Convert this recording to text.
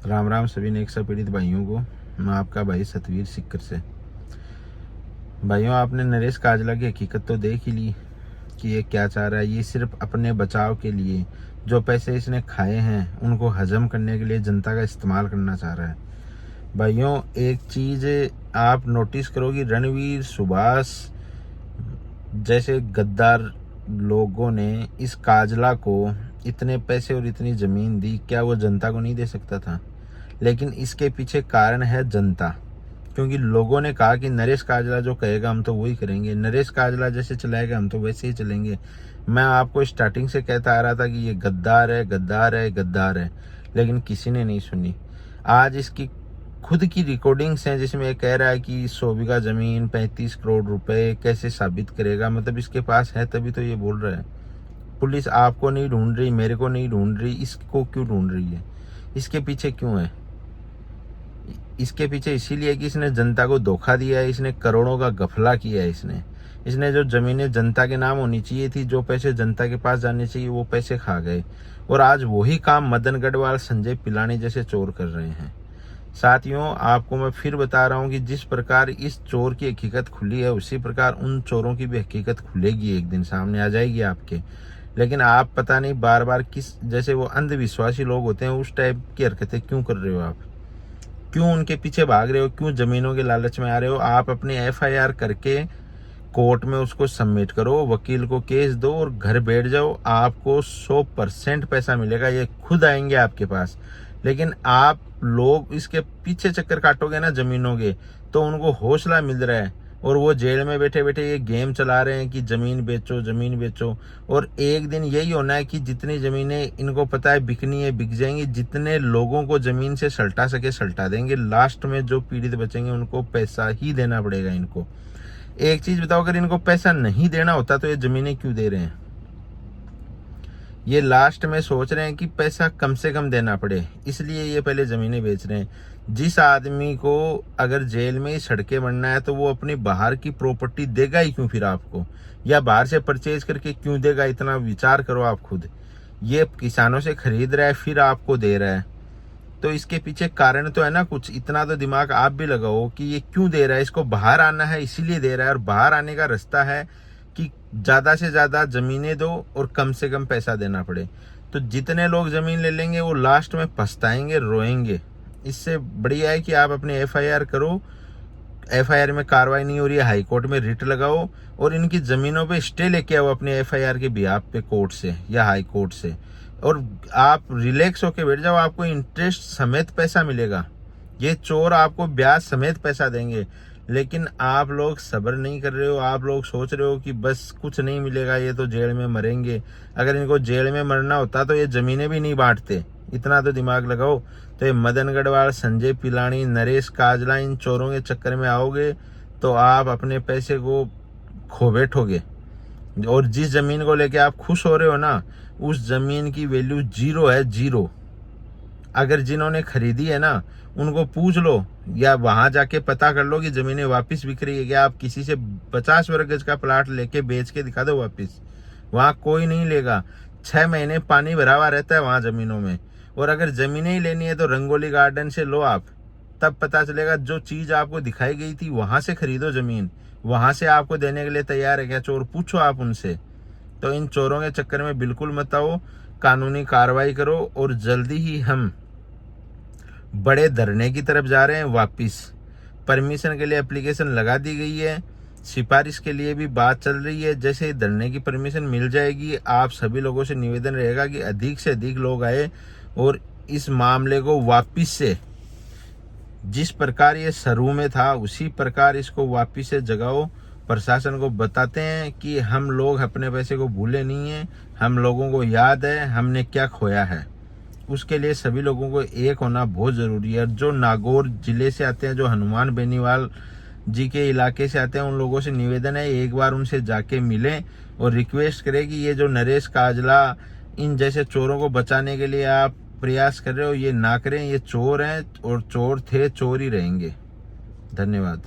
राम राम सभी नेक्सा पीड़ित भाइयों को। मैं आपका भाई सतवीर सिक्कर से। भाइयों, आपने नरेश काजला की हकीकत तो देख ही ली कि ये क्या चाह रहा है। ये सिर्फ अपने बचाव के लिए जो पैसे इसने खाए हैं उनको हजम करने के लिए जनता का इस्तेमाल करना चाह रहा है। भाइयों, एक चीज़ आप नोटिस करो कि रणवीर, सुभाष जैसे गद्दार लोगों ने इस काजला को इतने पैसे और इतनी ज़मीन दी, क्या वो जनता को नहीं दे सकता था? लेकिन इसके पीछे कारण है जनता, क्योंकि लोगों ने कहा कि नरेश काजला जो कहेगा हम तो वही करेंगे, नरेश काजला जैसे चलाएगा हम तो वैसे ही चलेंगे। मैं आपको स्टार्टिंग से कहता आ रहा था कि ये गद्दार है, गद्दार है, गद्दार है, लेकिन किसी ने नहीं सुनी। आज इसकी खुद की रिकॉर्डिंग्स हैं जिसमें ये कह रहा है कि 100 बीघा जमीन 35 करोड़ रुपए कैसे साबित करेगा। मतलब इसके पास है तभी तो ये बोल रहा है। पुलिस आपको नहीं ढूंढ रही, मेरे को नहीं ढूंढ रही, इसको क्यों ढूंढ रही है? इसके पीछे क्यों है? इसके पीछे इसीलिए कि इसने जनता को धोखा दिया है, इसने करोड़ों का गफला किया है। इसने जो जमीनें जनता के नाम होनी चाहिए थी, जो पैसे जनता के पास जाने चाहिए, वो पैसे खा गए। और आज वही काम मदन गढ़वाल, संजय पिलानी जैसे चोर कर रहे हैं। साथियों, आपको मैं फिर बता रहा हूं कि जिस प्रकार इस चोर की हकीकत खुली है, उसी प्रकार उन चोरों की भी हकीकत खुलेगी, एक दिन सामने आ जाएगी आपके। लेकिन आप पता नहीं बार बार किस, जैसे वो अंधविश्वासी लोग होते हैं, उस टाइप की हरकतें क्यों कर रहे हो आप? क्यों उनके पीछे भाग रहे हो? क्यों जमीनों के लालच में आ रहे हो? आप अपनी FIR करके कोर्ट में उसको सबमिट करो, वकील को केस दो और घर बैठ जाओ। आपको 100% पैसा मिलेगा, ये खुद आएंगे आपके पास। लेकिन आप लोग इसके पीछे चक्कर काटोगे ना जमीनों के, तो उनको हौसला मिल रहा है और वो जेल में बैठे बैठे ये गेम चला रहे हैं कि जमीन बेचो, जमीन बेचो। और एक दिन यही होना है कि जितनी जमीनें इनको पता है बिकनी है, बिक जाएंगी। जितने लोगों को जमीन से सल्टा सके सल्टा देंगे। लास्ट में जो पीड़ित बचेंगे उनको पैसा ही देना पड़ेगा इनको। एक चीज बताओ, अगर इनको पैसा नहीं देना होता तो ये जमीनें क्यों दे रहे हैं? ये लास्ट में सोच रहे हैं कि पैसा कम से कम देना पड़े, इसलिए ये पहले जमीनें बेच रहे हैं। जिस आदमी को अगर जेल में ही सड़के बनना है तो वो अपनी बाहर की प्रॉपर्टी देगा ही क्यों फिर आपको? या बाहर से परचेज करके क्यों देगा? इतना विचार करो आप खुद। ये किसानों से खरीद रहा है फिर आपको दे रहा है, तो इसके पीछे कारण तो है ना कुछ। इतना तो दिमाग आप भी लगाओ कि ये क्यों दे रहा है। इसको बाहर आना है इसीलिए दे रहा है, और बाहर आने का रास्ता है कि ज्यादा से ज्यादा जमीनें दो और कम से कम पैसा देना पड़े। तो जितने लोग जमीन ले लेंगे वो लास्ट में पछताएंगे, रोएंगे। इससे बढ़िया है कि आप अपने FIR करो। FIR में कार्रवाई नहीं हो रही है, हाई कोर्ट में रिट लगाओ और इनकी जमीनों पे स्टे लेके आओ अपने FIR के बिहाफ पे कोर्ट से या हाई कोर्ट से, और आप रिलैक्स होके बैठ जाओ। आपको इंटरेस्ट समेत पैसा मिलेगा। ये चोर आपको ब्याज समेत पैसा देंगे। लेकिन आप लोग सब्र नहीं कर रहे हो। आप लोग सोच रहे हो कि बस कुछ नहीं मिलेगा, ये तो जेल में मरेंगे। अगर इनको जेल में मरना होता तो ये जमीनें भी नहीं बांटते। इतना तो दिमाग लगाओ। तो ये मदन गढ़वाल, संजय पिलानी, नरेश काजला, इन चोरों के चक्कर में आओगे तो आप अपने पैसे को खो बैठोगे। और जिस जमीन को लेके आप खुश हो रहे हो ना, उस जमीन की वैल्यू 0 है, 0। अगर जिन्होंने खरीदी है ना उनको पूछ लो या वहां जाके पता कर लो कि जमीनें वापस बिक रही है क्या। आप किसी से 50 वर्ग गज का प्लाट लेके बेच के दिखा दो वापस, वहां कोई नहीं लेगा। 6 महीने पानी भरा हुआ रहता है वहां जमीनों में। और अगर जमीनें ही लेनी है तो रंगोली गार्डन से लो आप, तब पता चलेगा। जो चीज आपको दिखाई गई थी वहां से खरीदो जमीन, वहां से आपको देने के लिए तैयार है क्या चोर? पूछो आप उनसे। तो इन चोरों के चक्कर में बिल्कुल मत आओ, कानूनी कार्रवाई करो। और जल्दी ही हम बड़े धरने की तरफ जा रहे हैं वापिस। परमिशन के लिए एप्लीकेशन लगा दी गई है, सिफारिश के लिए भी बात चल रही है। जैसे ही धरने की परमिशन मिल जाएगी, आप सभी लोगों से निवेदन रहेगा कि अधिक से अधिक लोग आए और इस मामले को वापिस से, जिस प्रकार ये शुरू में था उसी प्रकार इसको वापिस से जगाओ। प्रशासन को बताते हैं कि हम लोग अपने पैसे को भूले नहीं हैं, हम लोगों को याद है हमने क्या खोया है। उसके लिए सभी लोगों को एक होना बहुत जरूरी है। जो नागौर जिले से आते हैं, जो हनुमान बेनीवाल जी के इलाके से आते हैं, उन लोगों से निवेदन है एक बार उनसे जाके मिलें और रिक्वेस्ट करें कि ये जो नरेश काजला, इन जैसे चोरों को बचाने के लिए आप प्रयास कर रहे हो, ये ना करें। ये चोर हैं और चोर थे, चोर ही रहेंगे। धन्यवाद।